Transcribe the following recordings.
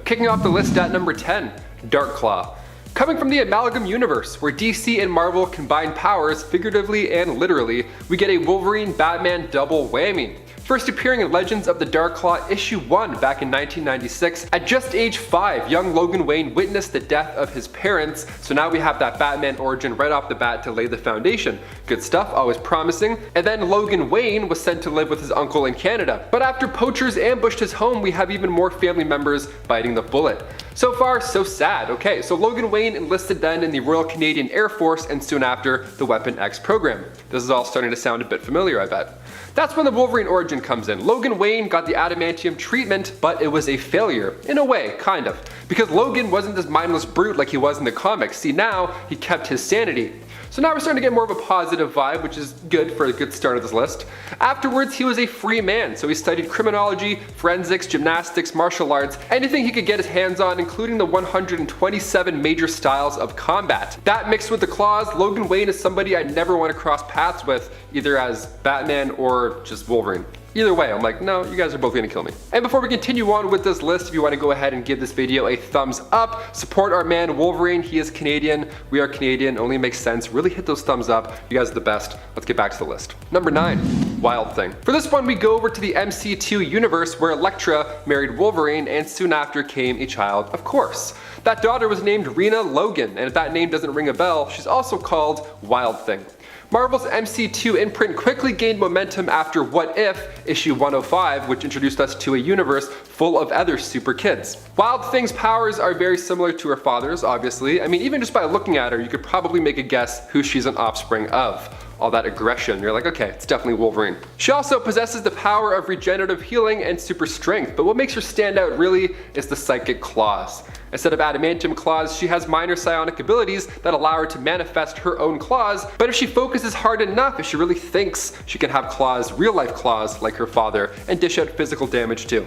Kicking off the list at number 10, Darkclaw. Coming from the Amalgam universe, where DC and Marvel combine powers figuratively and literally, we get a Wolverine Batman double whammy. First appearing in Legends of the Darkclaw issue 1 back in 1996, at just age 5, young Logan Wayne witnessed the death of his parents, so now we have that Batman origin right off the bat to lay the foundation. Good stuff, always promising. And then Logan Wayne was sent to live with his uncle in Canada. But after poachers ambushed his home, we have even more family members biting the bullet. So far, so sad. Okay, so Logan Wayne enlisted then in the Royal Canadian Air Force and soon after the Weapon X program. This is all starting to sound a bit familiar, I bet. That's when the Wolverine origin comes in. Logan Wayne got the adamantium treatment, but it was a failure. In a way, kind of. Because Logan wasn't this mindless brute like he was in the comics. See, now he kept his sanity. So now we're starting to get more of a positive vibe, which is good for a good start of this list. Afterwards, he was a free man, so he studied criminology, forensics, gymnastics, martial arts, anything he could get his hands on, including the 127 major styles of combat. That mixed with the claws, Logan Wayne is somebody I'd never want to cross paths with, either as Batman or just Wolverine. Either way, I'm like, no, you guys are both gonna kill me. And before we continue on with this list, if you want to go ahead and give this video a thumbs up, support our man Wolverine, he is Canadian, we are Canadian, only makes sense, really hit those thumbs up, you guys are the best. Let's get back to the list. Number 9, Wild Thing. For this one, we go over to the MC2 universe where Elektra married Wolverine and soon after came a child, of course. That daughter was named Rena Logan, and if that name doesn't ring a bell, she's also called Wild Thing. Marvel's MC2 imprint quickly gained momentum after What If issue 105, which introduced us to a universe full of other super kids. Wild Thing's powers are very similar to her father's, obviously. I mean, even just by looking at her, you could probably make a guess who she's an offspring of. All that aggression, you're like, okay, it's definitely Wolverine. She also possesses the power of regenerative healing and super strength, but what makes her stand out really is the psychic claws. Instead of adamantium claws, she has minor psionic abilities that allow her to manifest her own claws, but if she focuses hard enough, if she really thinks, she can have claws, real life claws like her father, and dish out physical damage too.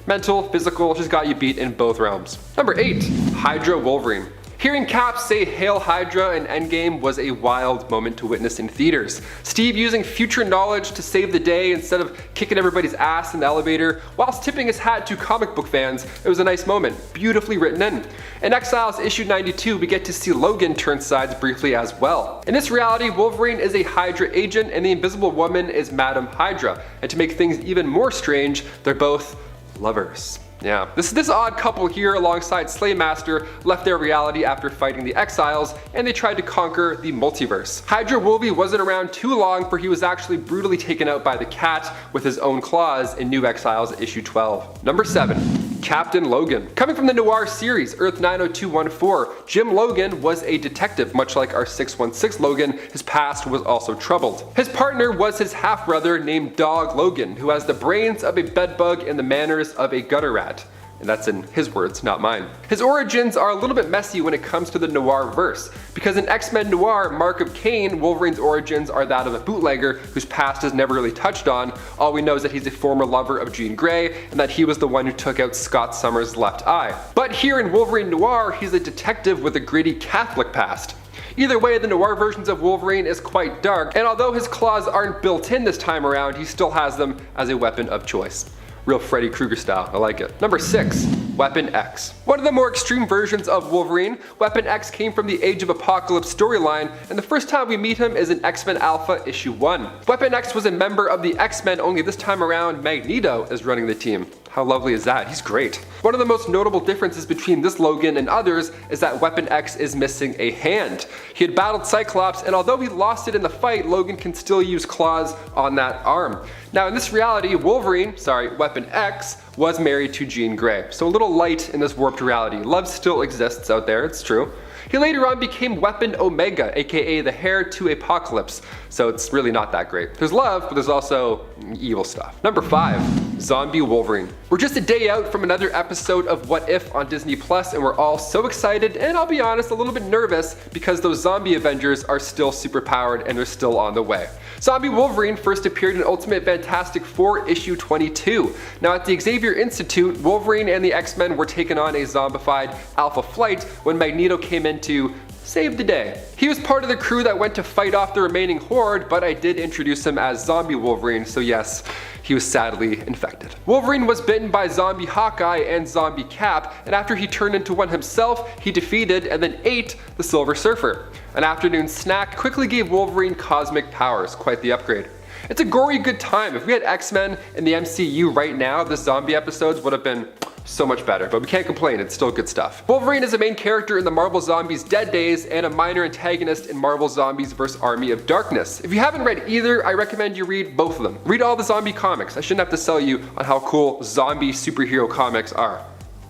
Mental, physical, she's got you beat in both realms. Number 8, HYDRA Wolverine. Hearing Cap say "Hail Hydra" in Endgame was a wild moment to witness in theaters. Steve using future knowledge to save the day instead of kicking everybody's ass in the elevator, whilst tipping his hat to comic book fans, it was a nice moment, beautifully written in. In Exiles issue 92, we get to see Logan turn sides briefly as well. In this reality, Wolverine is a Hydra agent and the Invisible Woman is Madam Hydra, and to make things even more strange, they're both lovers. Yeah, this odd couple here alongside Slaymaster left their reality after fighting the Exiles, and they tried to conquer the multiverse. HYDRA Wolvie wasn't around too long, for he was actually brutally taken out by the Cat with his own claws in New Exiles issue 12. Number 7. Captain Logan. Coming from the Noir series, Earth 90214, Jim Logan was a detective, much like our 616 Logan. His past was also troubled. His partner was his half-brother named Dog Logan, who has the brains of a bedbug and the manners of a gutter rat. And that's in his words, not mine. His origins are a little bit messy when it comes to the Noir verse, because in X-Men Noir, Mark of Cain, Wolverine's origins are that of a bootlegger whose past is never really touched on. All we know is that he's a former lover of Jean Grey, and that he was the one who took out Scott Summers' left eye. But here in Wolverine Noir, he's a detective with a gritty Catholic past. Either way, the Noir versions of Wolverine is quite dark, and although his claws aren't built in this time around, he still has them as a weapon of choice. Real Freddy Krueger style, I like it. Number 6, Weapon X. One of the more extreme versions of Wolverine, Weapon X came from the Age of Apocalypse storyline, and the first time we meet him is in X-Men Alpha issue 1. Weapon X was a member of the X-Men, only this time around Magneto is running the team. How lovely is that? He's great. One of the most notable differences between this Logan and others is that Weapon X is missing a hand. He had battled Cyclops, and although he lost it in the fight, Logan can still use claws on that arm. Now in this reality, Weapon X was married to Jean Grey, so a little light in this warped reality. Love still exists out there, it's true. He later on became Weapon Omega, aka the heir to Apocalypse, so it's really not that great. There's love, but there's also evil stuff. Number 5, Zombie Wolverine. We're just a day out from another episode of What If on Disney Plus, and we're all so excited, and I'll be honest, a little bit nervous because those zombie Avengers are still super powered and they're still on the way. Zombie Wolverine first appeared in Ultimate Fantastic Four issue 22. Now at the Xavier Institute, Wolverine and the X-Men were taken on a zombified Alpha Flight when Magneto came in to saved the day. He was part of the crew that went to fight off the remaining horde, but I did introduce him as Zombie Wolverine, so yes, he was sadly infected. Wolverine was bitten by Zombie Hawkeye and Zombie Cap, and after he turned into one himself, he defeated and then ate the Silver Surfer. An afternoon snack quickly gave Wolverine cosmic powers, quite the upgrade. It's a gory good time. If we had X-Men in the MCU right now, the zombie episodes would have been so much better, but we can't complain, it's still good stuff. Wolverine is a main character in the Marvel Zombies Dead Days and a minor antagonist in Marvel Zombies vs. Army of Darkness. If you haven't read either, I recommend you read both of them. Read all the zombie comics. I shouldn't have to sell you on how cool zombie superhero comics are.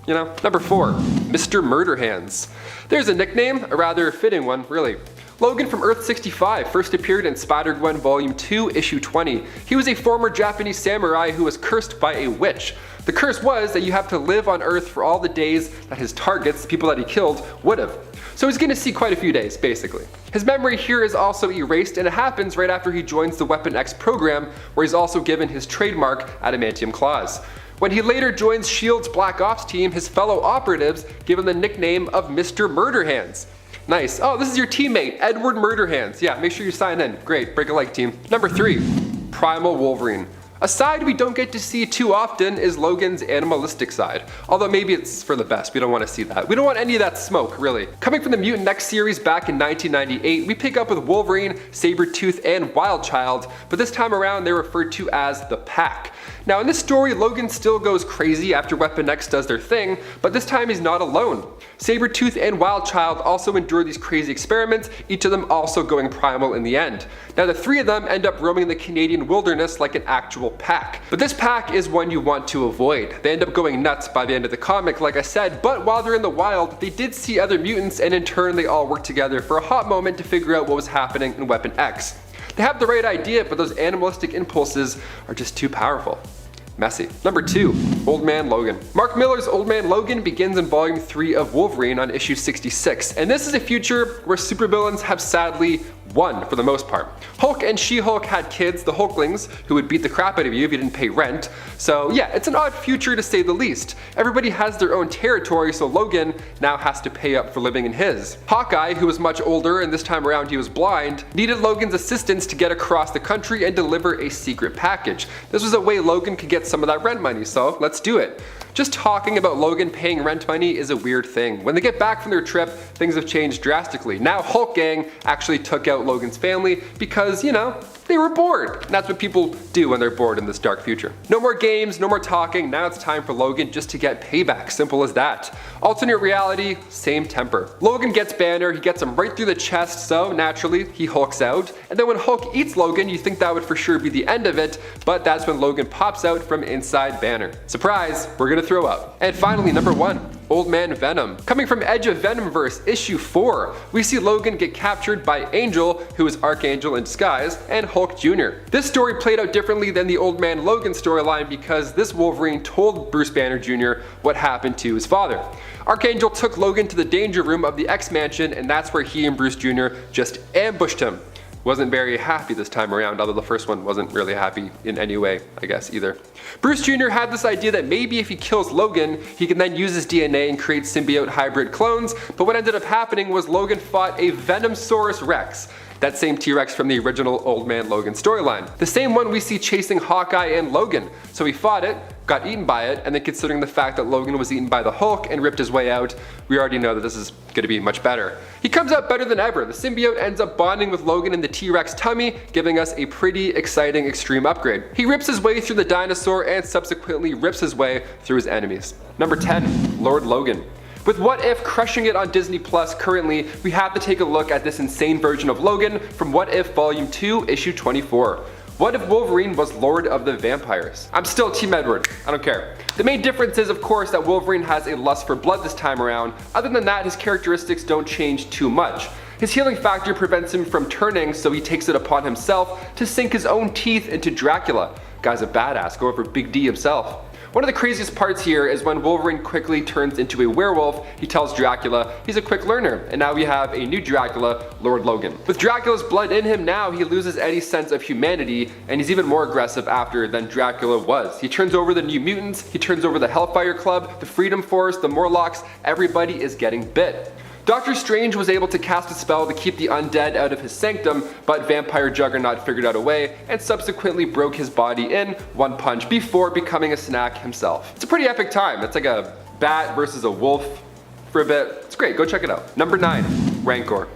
You know? Number 4, Mr. Murder Hands. There's a nickname, a rather fitting one, really. Logan from Earth 65 first appeared in Spider-Gwen Volume 2, Issue 20. He was a former Japanese samurai who was cursed by a witch. The curse was that you have to live on Earth for all the days that his targets, the people that he killed, would have. So he's gonna see quite a few days, basically. His memory here is also erased, and it happens right after he joins the Weapon X program, where he's also given his trademark adamantium claws. When he later joins S.H.I.E.L.D.'s Black Ops team, his fellow operatives give him the nickname of Mr. Murder Hands. Nice. Oh, this is your teammate, Edward Murderhands. Yeah, make sure you sign in. Great, break a like, team. Number 3, Primal Wolverine. A side we don't get to see too often is Logan's animalistic side. Although maybe it's for the best, we don't want to see that. We don't want any of that smoke, really. Coming from the Mutant X series back in 1998, we pick up with Wolverine, Sabretooth, and Wildchild, but this time around they're referred to as the Pack. Now in this story, Logan still goes crazy after Weapon X does their thing, but this time he's not alone. Sabretooth and Wildchild also endure these crazy experiments, each of them also going primal in the end. Now the 3 of them end up roaming the Canadian wilderness like an actual pack. But this pack is one you want to avoid. They end up going nuts by the end of the comic, like I said, but while they're in the wild, they did see other mutants, and in turn they all worked together for a hot moment to figure out what was happening in Weapon X. They have the right idea, but those animalistic impulses are just too powerful. Messy. Number 2, Old Man Logan. Mark Millar's Old Man Logan begins in Volume 3 of Wolverine on issue 66, and this is a future where supervillains have sadly won for the most part. Hulk and She-Hulk had kids, the Hulklings, who would beat the crap out of you if you didn't pay rent. So yeah, it's an odd future to say the least. Everybody has their own territory, so Logan now has to pay up for living in his. Hawkeye, who was much older and this time around he was blind, needed Logan's assistance to get across the country and deliver a secret package. This was a way Logan could get some of that rent money, so let's do it. Just talking about Logan paying rent money is a weird thing. When they get back from their trip, things have changed drastically. Now Hulk Gang actually took out Logan's family because, you know, they were bored. And that's what people do when they're bored in this dark future. No more games, no more talking. Now it's time for Logan just to get payback. Simple as that. Alternate reality, same temper. Logan gets Banner, he gets him right through the chest, so naturally he hulks out. And then when Hulk eats Logan, you think that would for sure be the end of it, but that's when Logan pops out from inside Banner. Surprise, we're gonna throw up. And finally, number 1. Old Man Venom. Coming from Edge of VENOMverse issue 4, we see Logan get captured by Angel, who is Archangel in disguise, and Hulk Jr. This story played out differently than the Old Man Logan storyline because this Wolverine told Bruce Banner Jr. what happened to his father. Archangel took Logan to the danger room of the X-Mansion, and that's where he and Bruce Jr. just ambushed him. Wasn't very happy this time around, although the first one wasn't really happy in any way, I guess, either. Bruce Jr. had this idea that maybe if he kills Logan, he can then use his DNA and create symbiote hybrid clones, but what ended up happening was Logan fought a Venomsaurus Rex, that same T-Rex from the original Old Man Logan storyline. The same one we see chasing Hawkeye and Logan. So he fought it, got eaten by it, and then considering the fact that Logan was eaten by the Hulk and ripped his way out, we already know that this is gonna be much better. He comes out better than ever. The symbiote ends up bonding with Logan in the T-Rex tummy, giving us a pretty exciting extreme upgrade. He rips his way through the dinosaur and subsequently rips his way through his enemies. Number 10, Lord Logan. With What If crushing it on Disney Plus currently, we have to take a look at this insane version of Logan from What If Volume 2, Issue 24. What if Wolverine was Lord of the Vampires? I'm still Team Edward, I don't care. The main difference is of course that Wolverine has a lust for blood this time around. Other than that, his characteristics don't change too much. His healing factor prevents him from turning, so he takes it upon himself to sink his own teeth into Dracula. Guy's a badass, go over Big D himself. One of the craziest parts here is when Wolverine quickly turns into a werewolf, he tells Dracula he's a quick learner, and now we have a new Dracula, Lord Logan. With Dracula's blood in him now, he loses any sense of humanity, and he's even more aggressive after than Dracula was. He turns over the New Mutants, he turns over the Hellfire Club, the Freedom Force, the Morlocks, everybody is getting bit. Doctor Strange was able to cast a spell to keep the undead out of his sanctum, but Vampire Juggernaut figured out a way and subsequently broke his body in one punch before becoming a snack himself. It's a pretty epic time. It's like a bat versus a wolf for a bit. It's great, go check it out. Number 9, Rancor.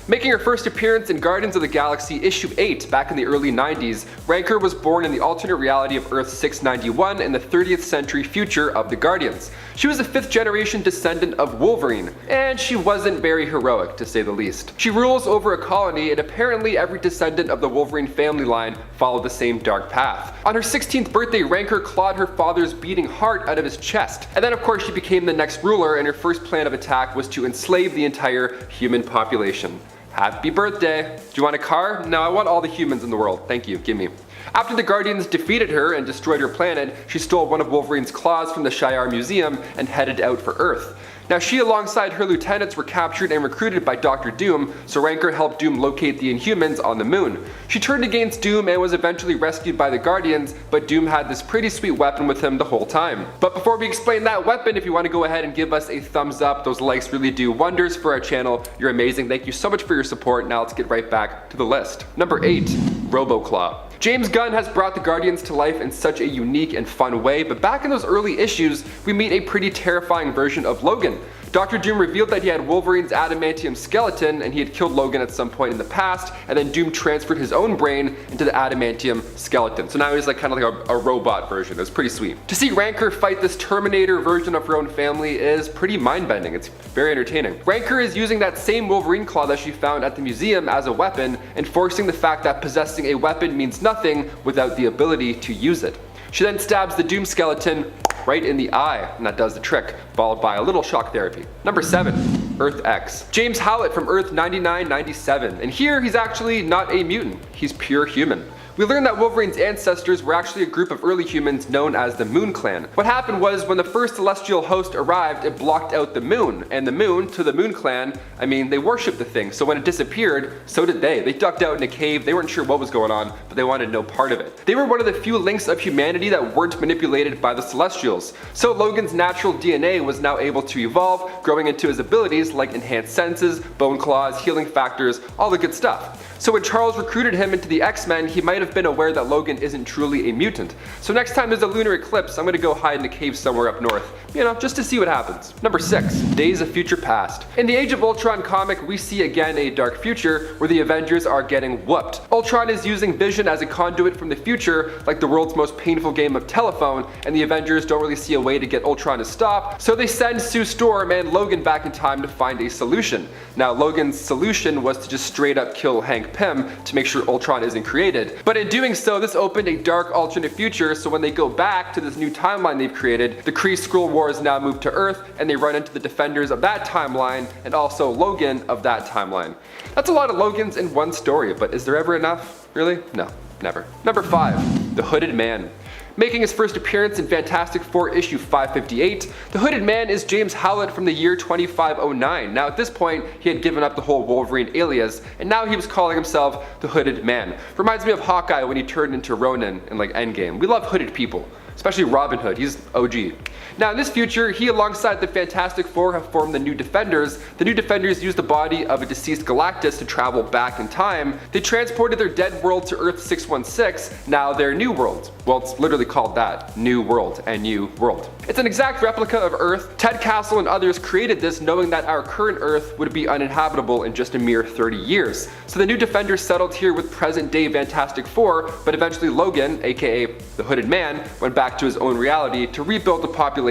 Making her first appearance in Guardians of the Galaxy issue 8 back in the early 90s, Rancor was born in the alternate reality of Earth 691 in the 30th century future of the Guardians. She was a 5th generation descendant of Wolverine, and she wasn't very heroic to say the least. She rules over a colony, and apparently every descendant of the Wolverine family line followed the same dark path. On her 16th birthday, Rancor clawed her father's beating heart out of his chest, and then of course she became the next ruler, and her first plan of attack was to enslave the entire human population. Happy birthday! Do you want a car? No, I want all the humans in the world. Thank you, give me. After the Guardians defeated her and destroyed her planet, she stole one of Wolverine's claws from the Shi'ar Museum and headed out for Earth. Now she alongside her lieutenants were captured and recruited by Dr. Doom, so Rancor helped Doom locate the Inhumans on the moon. She turned against Doom and was eventually rescued by the Guardians, but Doom had this pretty sweet weapon with him the whole time. But before we explain that weapon, if you want to go ahead and give us a thumbs up, those likes really do wonders for our channel. You're amazing, thank you so much for your support. Now let's get right back to the list. Number 8, RoboClaw. James Gunn has brought the Guardians to life in such a unique and fun way, but back in those early issues, we meet a pretty terrifying version of Logan. Dr. Doom revealed that he had Wolverine's adamantium skeleton and he had killed Logan at some point in the past, and then Doom transferred his own brain into the adamantium skeleton. So now he's like kind of like a robot version. It's pretty sweet. To see Rancor fight this Terminator version of her own family is pretty mind-bending. It's very entertaining. Rancor is using that same Wolverine claw that she found at the museum as a weapon, enforcing the fact that possessing a weapon means nothing without the ability to use it. She then stabs the Doom skeleton right in the eye, and that does the trick, followed by a little shock therapy. Number 7, Earth X. James Howlett from Earth 9997, and here he's actually not a mutant, he's pure human. We learned that Wolverine's ancestors were actually a group of early humans known as the Moon Clan. What happened was when the first celestial host arrived, it blocked out the moon, and the moon, to the Moon Clan, I mean, they worshipped the thing, so when it disappeared, so did they. They ducked out in a cave, they weren't sure what was going on, but they wanted no part of it. They were one of the few links of humanity that weren't manipulated by the Celestials. So Logan's natural DNA was now able to evolve, growing into his abilities like enhanced senses, bone claws, healing factors, all the good stuff. So when Charles recruited him into the X-Men, he might have been aware that Logan isn't truly a mutant. So next time there's a lunar eclipse, I'm gonna go hide in a cave somewhere up north, you know, just to see what happens. Number 6, Days of Future Past. In the Age of Ultron comic, we see again a dark future where the Avengers are getting whooped. Ultron is using Vision as a conduit from the future, like the world's most painful game of telephone, and the Avengers don't really see a way to get Ultron to stop, so they send Sue Storm and Logan back in time to find a solution. Now Logan's solution was to just straight up kill Hank Pym to make sure Ultron isn't created. But in doing so, this opened a dark alternate future, so when they go back to this new timeline they've created, the Kree-Skrull Wars now move to Earth, and they run into the Defenders of that timeline, and also Logan of that timeline. That's a lot of Logans in one story, but is there ever enough? Really? No, never. Number 5, The Hooded Man. Making his first appearance in Fantastic Four issue 558, the Hooded Man is James Howlett from the year 2509. Now at this point, he had given up the whole Wolverine alias, and now he was calling himself the Hooded Man. Reminds me of Hawkeye when he turned into Ronin in like Endgame. We love hooded people, especially Robin Hood, he's OG. Now in this future, he alongside the Fantastic Four have formed the New Defenders. The New Defenders use the body of a deceased Galactus to travel back in time. They transported their dead world to Earth 616, now their new world. Well, it's literally called that, New World, NU World. It's an exact replica of Earth. Ted Castle and others created this knowing that our current Earth would be uninhabitable in just a mere 30 years. So the New Defenders settled here with present day Fantastic Four, but eventually Logan, aka the Hooded Man, went back to his own reality to rebuild the population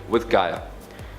with Gaia.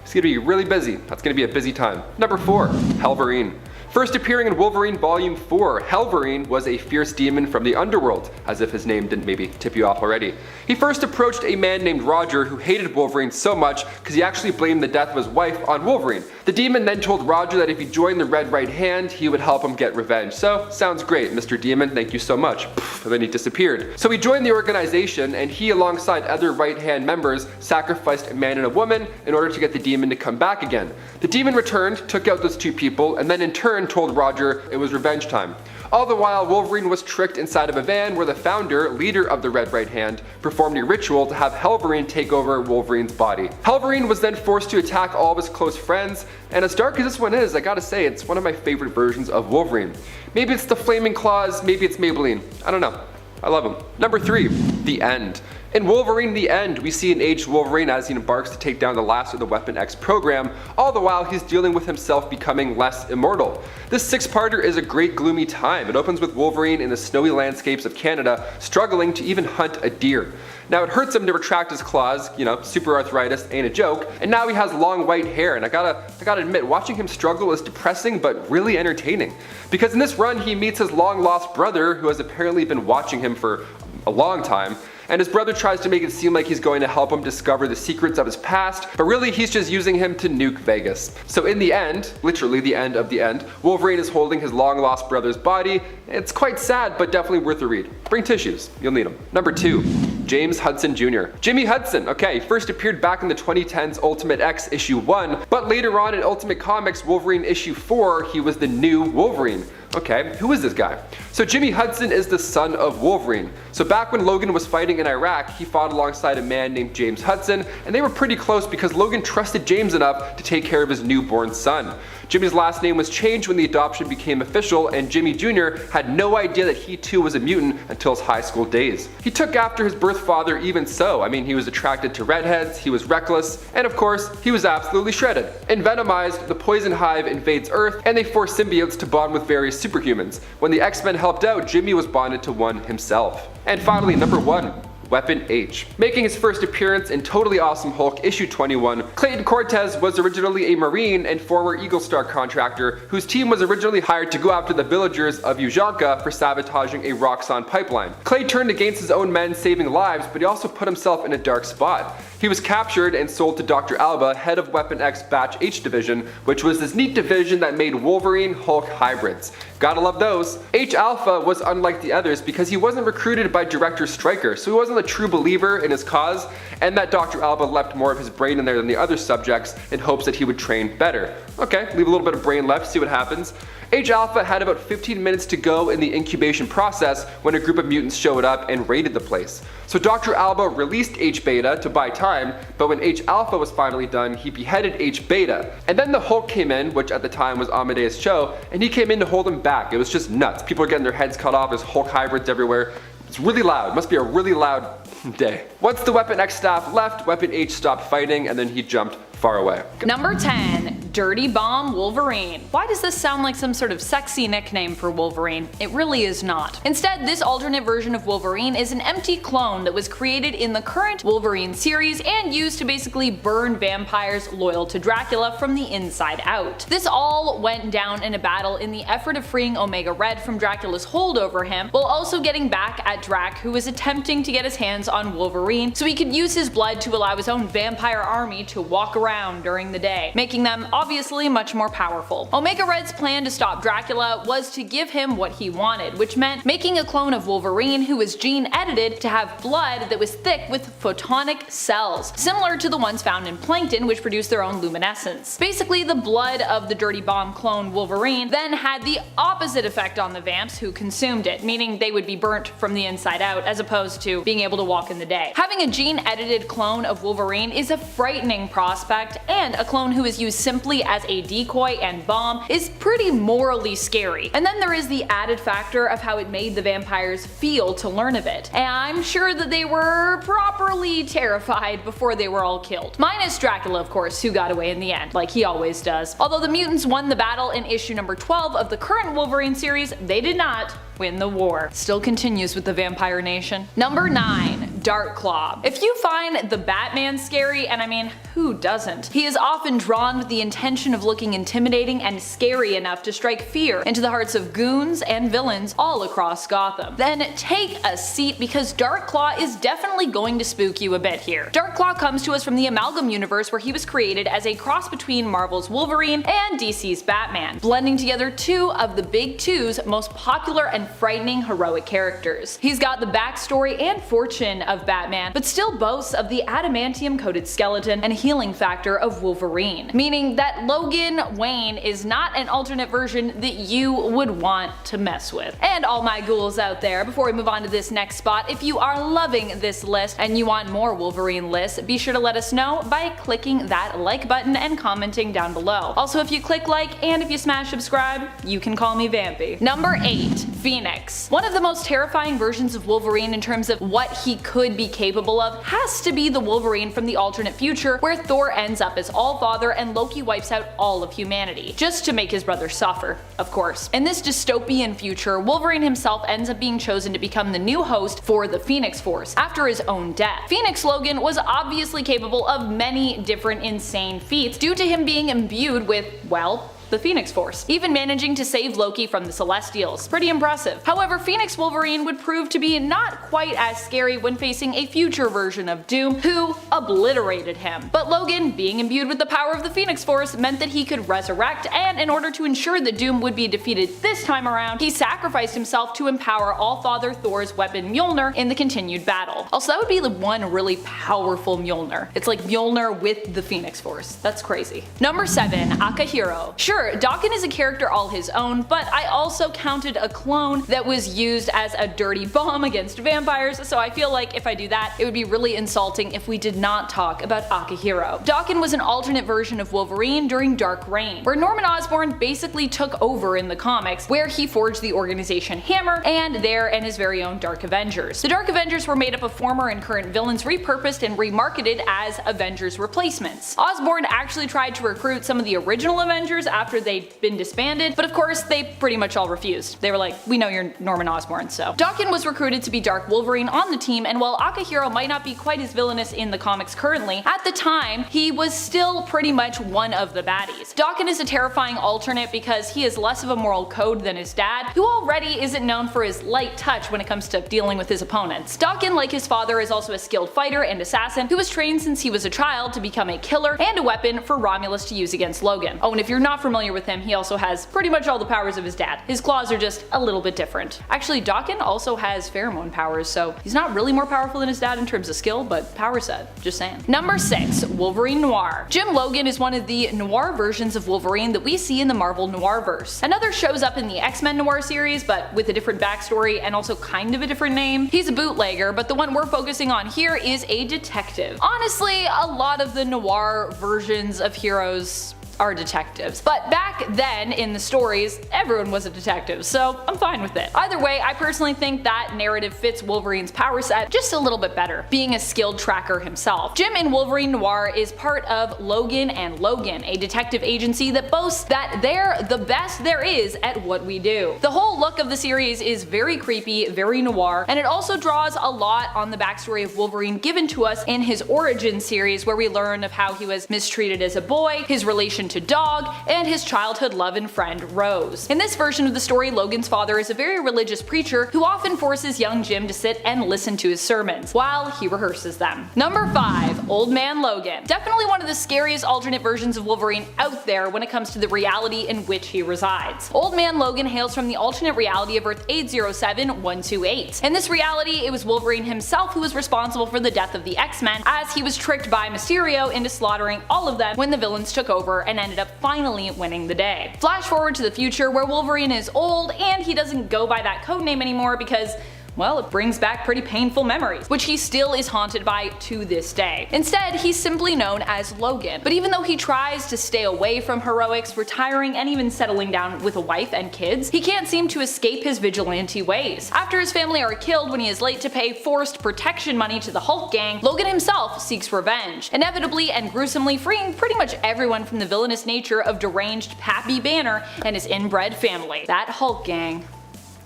It's gonna be really busy. That's gonna be a busy time. Number 4, Wolverine. First appearing in Wolverine Volume 4, Wolverine was a fierce demon from the underworld, as if his name didn't maybe tip you off already. He first approached a man named Roger who hated Wolverine so much because he actually blamed the death of his wife on Wolverine. The demon then told Roger that if he joined the Red Right Hand, he would help him get revenge. So, sounds great, Mr. Demon, thank you so much. And then he disappeared. So he joined the organization, and he alongside other Right Hand members sacrificed a man and a woman in order to get the demon to come back again. The demon returned, took out those two people, and then in turn told Roger it was revenge time. All the while, Wolverine was tricked inside of a van where the founder, leader of the Red Right Hand, performed a ritual to have Wolverine take over Wolverine's body. Wolverine was then forced to attack all of his close friends, and as dark as this one is, I gotta say, it's one of my favorite versions of Wolverine. Maybe it's the flaming claws, maybe it's Maybelline, I don't know. I love him. Number 3, The End. In Wolverine The End, we see an aged Wolverine as he embarks to take down the last of the Weapon X program, all the while he's dealing with himself becoming less immortal. This 6-parter is a great gloomy time. It opens with Wolverine in the snowy landscapes of Canada, struggling to even hunt a deer. Now it hurts him to retract his claws, you know, super arthritis ain't a joke, and now he has long white hair, and I gotta admit, watching him struggle is depressing but really entertaining. Because in this run he meets his long lost brother, who has apparently been watching him for a long time, and his brother tries to make it seem like he's going to help him discover the secrets of his past, but really he's just using him to nuke Vegas. So in the end, literally the end of the end, Wolverine is holding his long lost brother's body. It's quite sad, but definitely worth a read. Bring tissues, you'll need them. Number 2, James Hudson Jr. Jimmy Hudson, okay, first appeared back in the 2010s Ultimate X issue 1, but later on in Ultimate Comics Wolverine issue 4, he was the new Wolverine. Okay, who is this guy? So Jimmy Hudson is the son of Wolverine. So back when Logan was fighting in Iraq, he fought alongside a man named James Hudson, and they were pretty close because Logan trusted James enough to take care of his newborn son. Jimmy's last name was changed when the adoption became official, and Jimmy Jr. had no idea that he too was a mutant until his high school days. He took after his birth father even so. I mean, he was attracted to redheads, he was reckless, and of course, he was absolutely shredded. In Venomized, the Poison Hive invades Earth, and they force symbiotes to bond with various superhumans. When the X-Men helped out, Jimmy was bonded to one himself. And finally, number 1. Weapon H. Making his first appearance in Totally Awesome Hulk issue 21, Clayton Cortez was originally a Marine and former Eagle Star contractor whose team was originally hired to go after the villagers of Uzhanka for sabotaging a Roxxon pipeline. Clay turned against his own men, saving lives, but he also put himself in a dark spot. He was captured and sold to Dr. Alba, head of Weapon X Batch H Division, which was this neat division that made Wolverine Hulk hybrids. Gotta love those. H Alpha was unlike the others because he wasn't recruited by Director Stryker, so he wasn't a true believer in his cause, and that Dr. Alba left more of his brain in there than the other subjects in hopes that he would train better. Okay, leave a little bit of brain left, see what happens. H Alpha had about 15 minutes to go in the incubation process when a group of mutants showed up and raided the place. So Dr. Alba released H Beta to buy time, but when H Alpha was finally done, he beheaded H Beta. And then the Hulk came in, which at the time was Amadeus Cho, and he came in to hold him back. It was just nuts. People are getting their heads cut off, there's Hulk hybrids everywhere. It's really loud, must be a really loud day. Once the Weapon X staff left, Weapon H stopped fighting, and then he jumped far away. Number 10. Dirty Bomb Wolverine. Why does this sound like some sort of sexy nickname for Wolverine? It really is not. Instead, this alternate version of Wolverine is an empty clone that was created in the current Wolverine series and used to basically burn vampires loyal to Dracula from the inside out. This all went down in a battle in the effort of freeing Omega Red from Dracula's hold over him, while also getting back at Drac, who was attempting to get his hands on Wolverine so he could use his blood to allow his own vampire army to walk around during the day, making them obviously much more powerful. Omega Red's plan to stop Dracula was to give him what he wanted, which meant making a clone of Wolverine who was gene edited to have blood that was thick with photonic cells, similar to the ones found in plankton, which produce their own luminescence. Basically, the blood of the Dirty Bomb clone Wolverine then had the opposite effect on the vamps who consumed it, meaning they would be burnt from the inside out as opposed to being able to walk in the day. Having a gene edited clone of Wolverine is a frightening prospect, and a clone who is used simply as a decoy and bomb is pretty morally scary. And then there is the added factor of how it made the vampires feel to learn of it. And I'm sure that they were properly terrified before they were all killed. Minus Dracula, of course, who got away in the end, like he always does. Although the mutants won the battle in issue number 12 of the current Wolverine series, they did not win the war. Still continues with the Vampire Nation. Number 9. Darkclaw. If you find the Batman scary, and I mean, who doesn't? He is often drawn with the intention of looking intimidating and scary enough to strike fear into the hearts of goons and villains all across Gotham. Then take a seat, because Darkclaw is definitely going to spook you a bit here. Darkclaw comes to us from the Amalgam universe, where he was created as a cross between Marvel's Wolverine and DC's Batman, blending together two of the big two's most popular and frightening heroic characters. He's got the backstory and fortune of of Batman, but still boasts of the adamantium-coated skeleton and healing factor of Wolverine, meaning that Logan Wayne is not an alternate version that you would want to mess with. And all my ghouls out there, before we move on to this next spot, if you are loving this list and you want more Wolverine lists, be sure to let us know by clicking that like button and commenting down below. Also, if you click like and if you smash subscribe, you can call me Vampy. Number 8. Phoenix. One of the most terrifying versions of Wolverine in terms of what he could be capable of has to be the Wolverine from the alternate future where Thor ends up as All-Father and Loki wipes out all of humanity, just to make his brother suffer, of course. In this dystopian future, Wolverine himself ends up being chosen to become the new host for the Phoenix Force after his own death. Phoenix Logan was obviously capable of many different insane feats due to him being imbued with, well, the Phoenix Force, even managing to save Loki from the Celestials. Pretty impressive. However, Phoenix Wolverine would prove to be not quite as scary when facing a future version of Doom, who obliterated him. But Logan, being imbued with the power of the Phoenix Force, meant that he could resurrect, and in order to ensure that Doom would be defeated this time around, he sacrificed himself to empower All-Father Thor's weapon Mjolnir in the continued battle. Also, that would be the one really powerful Mjolnir. It's like Mjolnir with the Phoenix Force. That's crazy. Number 7. AKTHIRO. Sure, Daken is a character all his own, but I also counted a clone that was used as a dirty bomb against vampires, so I feel like if I do that, it would be really insulting if we did not talk about AKTHIRO. Daken was an alternate version of Wolverine during Dark Reign, where Norman Osborn basically took over in the comics, where he forged the organization Hammer and his very own Dark Avengers. The Dark Avengers were made up of former and current villains repurposed and remarketed as Avengers replacements. Osborn actually tried to recruit some of the original Avengers after they'd been disbanded, but of course they pretty much all refused. They were like, we know you're Norman Osborn, so. Daken was recruited to be Dark Wolverine on the team, and while AKTHIRO might not be quite as villainous in the comics currently, at the time he was still pretty much one of the baddies. Daken is a terrifying alternate because he has less of a moral code than his dad, who already isn't known for his light touch when it comes to dealing with his opponents. Daken, like his father, is also a skilled fighter and assassin who was trained since he was a child to become a killer and a weapon for Romulus to use against Logan. Oh, and if you're not familiar with him, he also has pretty much all the powers of his dad. His claws are just a little bit different. Actually, Daken also has pheromone powers, so he's not really more powerful than his dad in terms of skill, but power set, just saying. Number 6. Wolverine Noir. Jim Logan is one of the noir versions of Wolverine that we see in the Marvel Noirverse. Another shows up in the X-Men Noir series, but with a different backstory and also kind of a different name. He's a bootlegger, but the one we're focusing on here is a detective. Honestly, a lot of the noir versions of heroes are detectives. But back then in the stories, everyone was a detective, so I'm fine with it. Either way, I personally think that narrative fits Wolverine's power set just a little bit better, being a skilled tracker himself. Jim in Wolverine Noir is part of Logan and Logan, a detective agency that boasts that they're the best there is at what we do. The whole look of the series is very creepy, very noir, and it also draws a lot on the backstory of Wolverine given to us in his origin series, where we learn of how he was mistreated as a boy, his relation to Dog, and his childhood love and friend Rose. In this version of the story, Logan's father is a very religious preacher who often forces young Jim to sit and listen to his sermons while he rehearses them. Number 5. Old Man Logan. Definitely one of the scariest alternate versions of Wolverine out there when it comes to the reality in which he resides. Old Man Logan hails from the alternate reality of Earth 807-128. In this reality, it was Wolverine himself who was responsible for the death of the X-Men, as he was tricked by Mysterio into slaughtering all of them when the villains took over and ended up finally winning the day. Flash forward to the future where Wolverine is old and he doesn't go by that codename anymore because, well, it brings back pretty painful memories, which he still is haunted by to this day. Instead, he's simply known as Logan. But even though he tries to stay away from heroics, retiring, and even settling down with a wife and kids, he can't seem to escape his vigilante ways. After his family are killed when he is late to pay forced protection money to the Hulk gang, Logan himself seeks revenge, inevitably and gruesomely freeing pretty much everyone from the villainous nature of deranged Pappy Banner and his inbred family. That Hulk gang.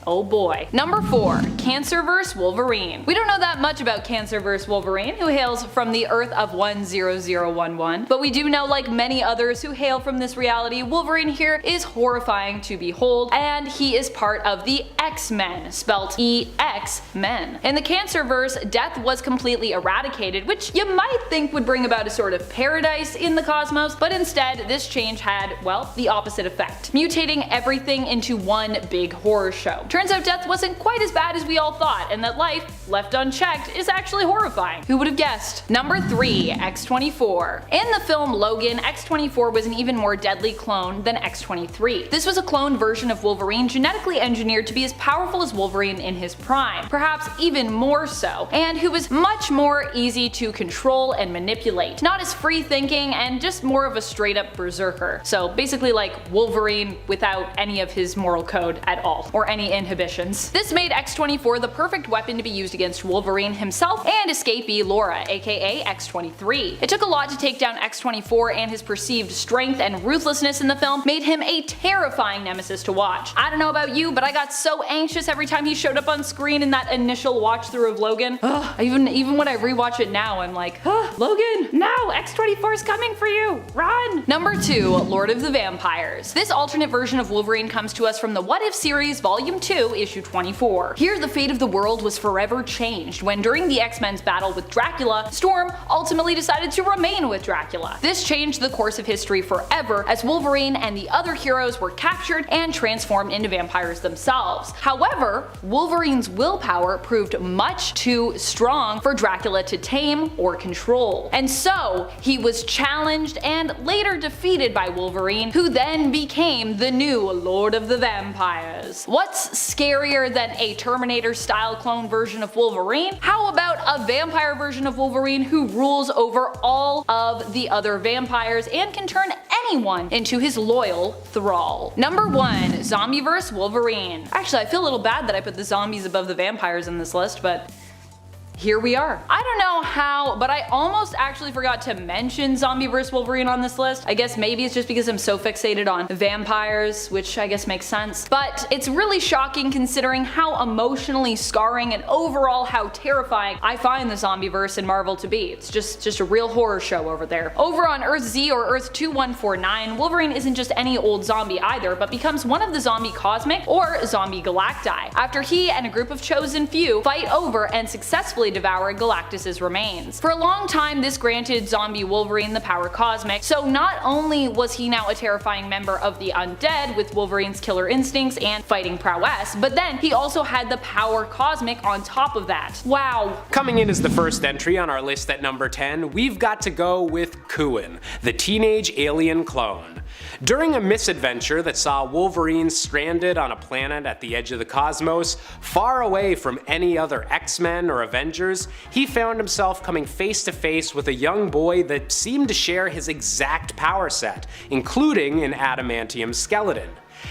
Oh boy. Number 4. Cancerverse Wolverine. We don't know that much about Cancerverse Wolverine, who hails from the Earth of 10011, but we do know, like many others who hail from this reality, Wolverine here is horrifying to behold, and he is part of the X-Men, spelt E-X-Men. In the Cancerverse, death was completely eradicated, which you might think would bring about a sort of paradise in the cosmos, but instead this change had, well, the opposite effect, mutating everything into one big horror show. Turns out death wasn't quite as bad as we all thought, and that life, left unchecked, is actually horrifying. Who would have guessed? Number 3. X-24. In the film Logan, X-24 was an even more deadly clone than X-23. This was a clone version of Wolverine genetically engineered to be as powerful as Wolverine in his prime, perhaps even more so, and who was much more easy to control and manipulate. Not as free thinking and just more of a straight up berserker. So basically like Wolverine without any of his moral code at all, or any inhibitions. This made X-24 the perfect weapon to be used against Wolverine himself and escapee Laura, aka X-23. It took a lot to take down X-24, and his perceived strength and ruthlessness in the film made him a terrifying nemesis to watch. I don't know about you, but I got so anxious every time he showed up on screen in that initial watch through of Logan. Even when I rewatch it now, I'm like, Logan, no, X-24's coming for you, run! Number 2. Lord of the Vampires. This alternate version of Wolverine comes to us from the What If series Volume 2, Issue 24. Here the fate of the world was forever changed when during the X-Men's battle with Dracula, Storm ultimately decided to remain with Dracula. This changed the course of history forever as Wolverine and the other heroes were captured and transformed into vampires themselves. However, Wolverine's willpower proved much too strong for Dracula to tame or control. And so, he was challenged and later defeated by Wolverine, who then became the new Lord of the Vampires. What's scarier than a Terminator-style clone version of Wolverine? How about a vampire version of Wolverine who rules over all of the other vampires and can turn anyone into his loyal thrall? Number 1. Zombieverse Wolverine. Actually, I feel a little bad that I put the zombies above the vampires in this list, but here we are. I don't know how, but I almost actually forgot to mention Zombieverse Wolverine on this list. I guess maybe it's just because I'm so fixated on vampires, which I guess makes sense. But it's really shocking considering how emotionally scarring and overall how terrifying I find the Zombieverse in Marvel to be. It's just a real horror show over there. Over on Earth Z or Earth 2149, Wolverine isn't just any old zombie either, but becomes one of the zombie cosmic or zombie galacti, after he and a group of chosen few fight over and successfully devour Galactus's remains. For a long time, this granted zombie Wolverine the power cosmic, so not only was he now a terrifying member of the undead with Wolverine's killer instincts and fighting prowess, but then he also had the power cosmic on top of that. Wow. Coming in as the first entry on our list at number 10, we've got to go with Kuin, the teenage alien clone. During a misadventure that saw Wolverine stranded on a planet at the edge of the cosmos, far away from any other X-Men or Avengers, he found himself coming face to face with a young boy that seemed to share his exact power set, including an adamantium skeleton.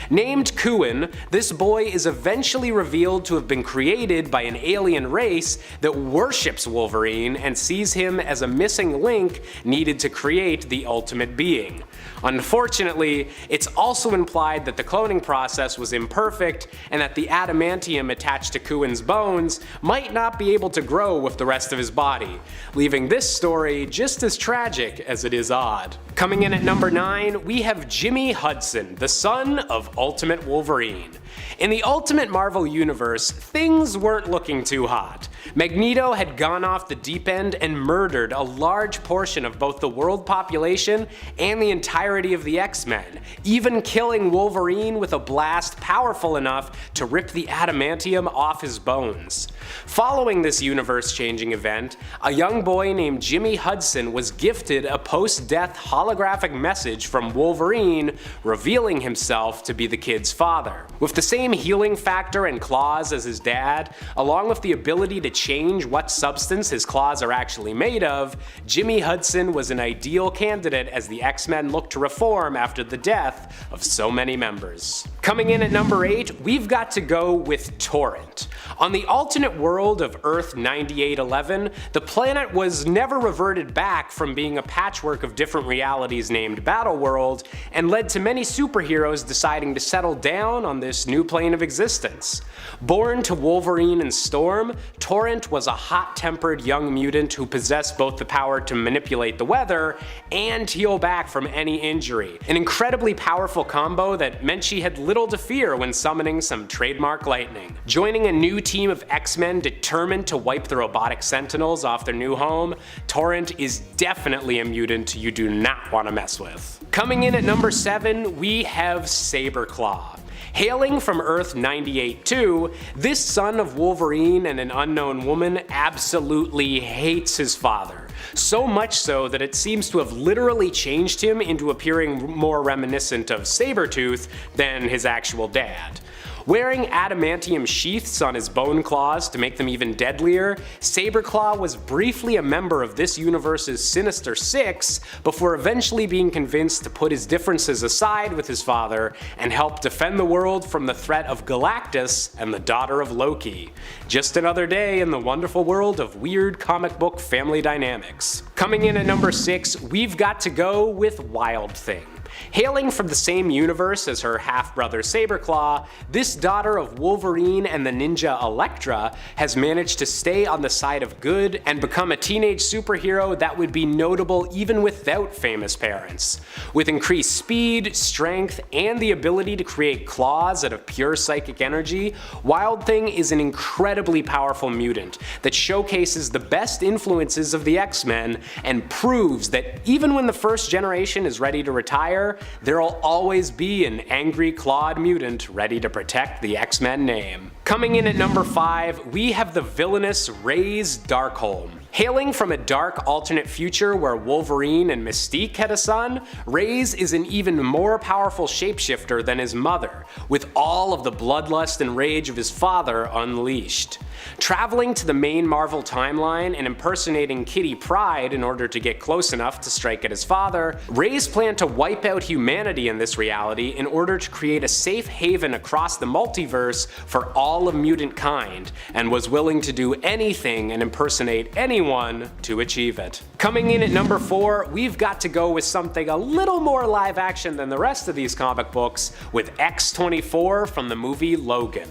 Named Kuin, this boy is eventually revealed to have been created by an alien race that worships Wolverine and sees him as a missing link needed to create the ultimate being. Unfortunately, it's also implied that the cloning process was imperfect and that the adamantium attached to Kuin's bones might not be able to grow with the rest of his body, leaving this story just as tragic as it is odd. Coming in at number 9, we have Jimmy Hudson, the son of Ultimate Wolverine. In the Ultimate Marvel Universe, things weren't looking too hot. Magneto had gone off the deep end and murdered a large portion of both the world population and the entirety of the X-Men, even killing Wolverine with a blast powerful enough to rip the adamantium off his bones. Following this universe-changing event, a young boy named Jimmy Hudson was gifted a post-death holographic message from Wolverine revealing himself to be the kid's father. With the same healing factor and claws as his dad, along with the ability to change what substance his claws are actually made of, Jimmy Hudson was an ideal candidate as the X-Men looked to reform after the death of so many members. Coming in at number 8, we've got to go with Torrent. On the alternate world of Earth 9811, the planet was never reverted back from being a patchwork of different realities named Battleworld, and led to many superheroes deciding to settle down on this new plane of existence. Born to Wolverine and Storm, Torrent was a hot-tempered young mutant who possessed both the power to manipulate the weather and heal back from any injury, an incredibly powerful combo that meant she had little to fear when summoning some trademark lightning. Joining a new team of X-Men determined to wipe the robotic Sentinels off their new home, Torrent is definitely a mutant you do not want to mess with. Coming in at number 7, we have SABRECLAW. Hailing from Earth 98-2, this son of Wolverine and an unknown woman absolutely hates his father. So much so that it seems to have literally changed him into appearing more reminiscent of Sabretooth than his actual dad. Wearing adamantium sheaths on his bone claws to make them even deadlier, SABRECLAW was briefly a member of this universe's Sinister Six before eventually being convinced to put his differences aside with his father and help defend the world from the threat of Galactus and the daughter of Loki. Just another day in the wonderful world of weird comic book family dynamics. Coming in at number 6, we've got to go with Wild Thing. Hailing from the same universe as her half-brother SABRECLAW, this daughter of Wolverine and the ninja Elektra has managed to stay on the side of good and become a teenage superhero that would be notable even without famous parents. With increased speed, strength, and the ability to create claws out of pure psychic energy, Wild Thing is an incredibly powerful mutant that showcases the best influences of the X-Men and proves that even when the first generation is ready to retire, there'll always be an angry clawed mutant ready to protect the X-Men name. Coming in at number 5, we have the villainous Raze Darkholme. Hailing from a dark alternate future where Wolverine and Mystique had a son, Raze is an even more powerful shapeshifter than his mother, with all of the bloodlust and rage of his father unleashed. Traveling to the main Marvel timeline and impersonating Kitty Pryde in order to get close enough to strike at his father, Raze planned to wipe out humanity in this reality in order to create a safe haven across the multiverse for all of mutant kind, and was willing to do anything and impersonate anyone to achieve it. Coming in at number 4, we've got to go with something a little more live action than the rest of these comic books, with X-24 from the movie Logan.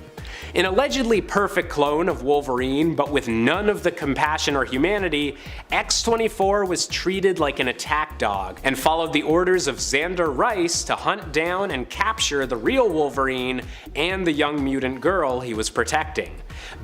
An allegedly perfect clone of Wolverine, but with none of the compassion or humanity, X-24 was treated like an attack dog and followed the orders of Xander Rice to hunt down and capture the real Wolverine and the young mutant girl he was protecting.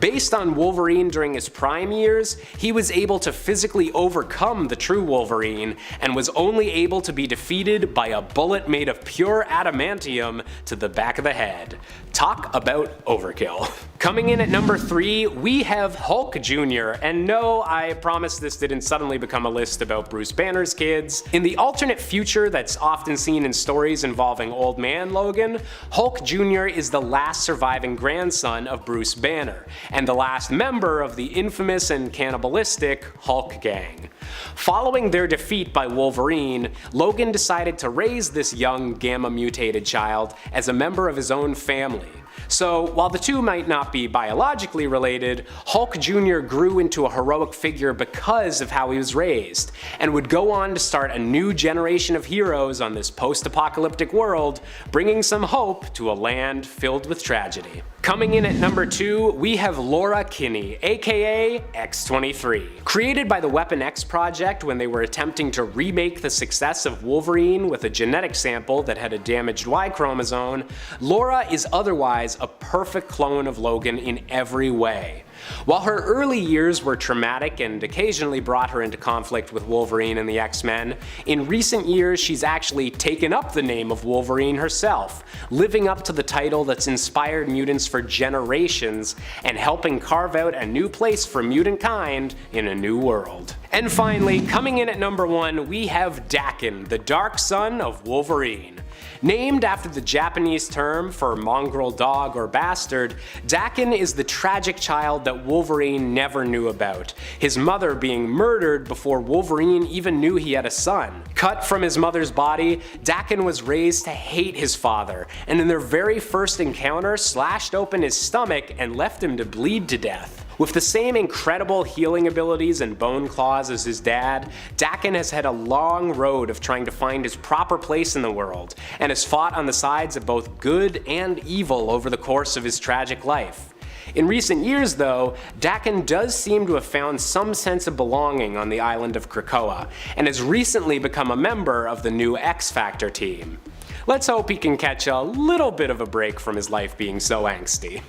Based on Wolverine during his prime years, he was able to physically overcome the true Wolverine and was only able to be defeated by a bullet made of pure adamantium to the back of the head. Talk about overkill. Coming in at number 3, we have Hulk Jr. And no, I promise this didn't suddenly become a list about Bruce Banner's kids. In the alternate future that's often seen in stories involving Old Man Logan, Hulk Jr. is the last surviving grandson of Bruce Banner, and the last member of the infamous and cannibalistic Hulk gang. Following their defeat by Wolverine, Logan decided to raise this young gamma-mutated child as a member of his own family. So, while the two might not be biologically related, Hulk Jr. grew into a heroic figure because of how he was raised, and would go on to start a new generation of heroes on this post-apocalyptic world, bringing some hope to a land filled with tragedy. Coming in at number 2, we have Laura Kinney, aka X-23. Created by the Weapon X project when they were attempting to remake the success of Wolverine with a genetic sample that had a damaged Y chromosome, Laura is otherwise a perfect clone of Logan in every way. While her early years were traumatic and occasionally brought her into conflict with Wolverine and the X-Men, in recent years she's actually taken up the name of Wolverine herself, living up to the title that's inspired mutants for generations and helping carve out a new place for mutant kind in a new world. And finally, coming in at number 1, we have Daken, the dark son of Wolverine. Named after the Japanese term for mongrel dog or bastard, Daken is the tragic child that Wolverine never knew about, his mother being murdered before Wolverine even knew he had a son. Cut from his mother's body, Daken was raised to hate his father, and in their very first encounter slashed open his stomach and left him to bleed to death. With the same incredible healing abilities and bone claws as his dad, Daken has had a long road of trying to find his proper place in the world, and has fought on the sides of both good and evil over the course of his tragic life. In recent years though, Daken does seem to have found some sense of belonging on the island of Krakoa, and has recently become a member of the new X-Factor team. Let's hope he can catch a little bit of a break from his life being so angsty.